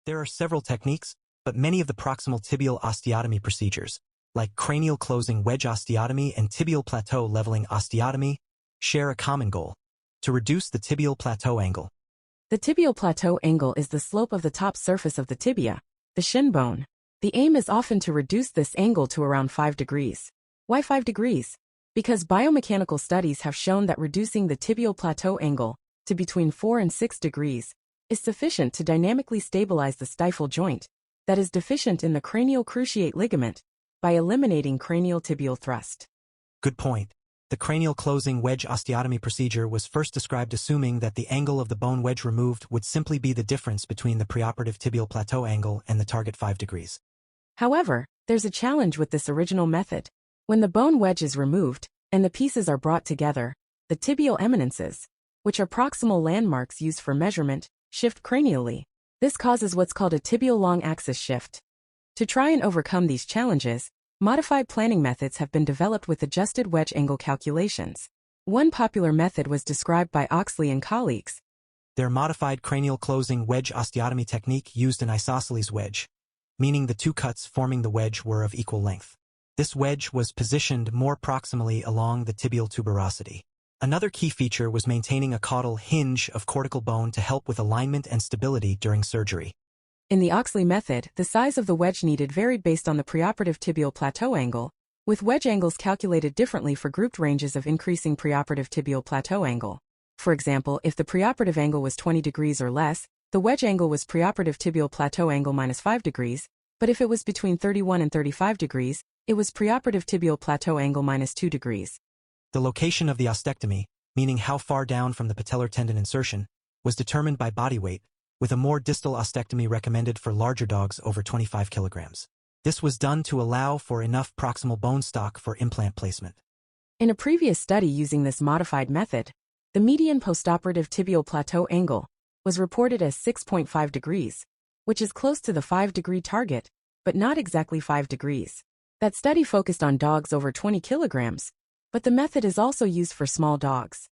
There are several techniques, but many of the proximal tibial osteotomy procedures, like cranial closing wedge osteotomy and tibial plateau leveling osteotomy, share a common goal: to reduce the tibial plateau angle. The tibial plateau angle is the slope of the top surface of the tibia, the shin bone. The aim is often to reduce this angle to around 5 degrees. Why 5 degrees? Because biomechanical studies have shown that reducing the tibial plateau angle to between 4 and 6 degrees is sufficient to dynamically stabilize the stifle joint that is deficient in the cranial cruciate ligament by eliminating cranial tibial thrust. Good point. The cranial closing wedge osteotomy procedure was first described assuming that the angle of the bone wedge removed would simply be the difference between the preoperative tibial plateau angle and the target 5 degrees. However, there's a challenge with this original method. When the bone wedge is removed and the pieces are brought together, the tibial eminences, which are proximal landmarks used for measurement, shift cranially. This causes what's called a tibial long axis shift. To try and overcome these challenges, modified planning methods have been developed with adjusted wedge angle calculations. One popular method was described by Oxley and colleagues. Their modified cranial closing wedge osteotomy technique used an isosceles wedge, meaning the two cuts forming the wedge were of equal length. This wedge was positioned more proximally along the tibial tuberosity. Another key feature was maintaining a caudal hinge of cortical bone to help with alignment and stability during surgery. In the Oxley method, the size of the wedge needed varied based on the preoperative tibial plateau angle, with wedge angles calculated differently for grouped ranges of increasing preoperative tibial plateau angle. For example, if the preoperative angle was 20 degrees or less, the wedge angle was preoperative tibial plateau angle minus 5 degrees, but if it was between 31 and 35 degrees, it was preoperative tibial plateau angle minus 2 degrees. The location of the ostectomy, meaning how far down from the patellar tendon insertion, was determined by body weight, with a more distal ostectomy recommended for larger dogs over 25 kilograms. This was done to allow for enough proximal bone stock for implant placement. In a previous study using this modified method, the median postoperative tibial plateau angle was reported as 6.5 degrees, which is close to the 5-degree target, but not exactly 5 degrees. That study focused on dogs over 20 kilograms, but the method is also used for small dogs.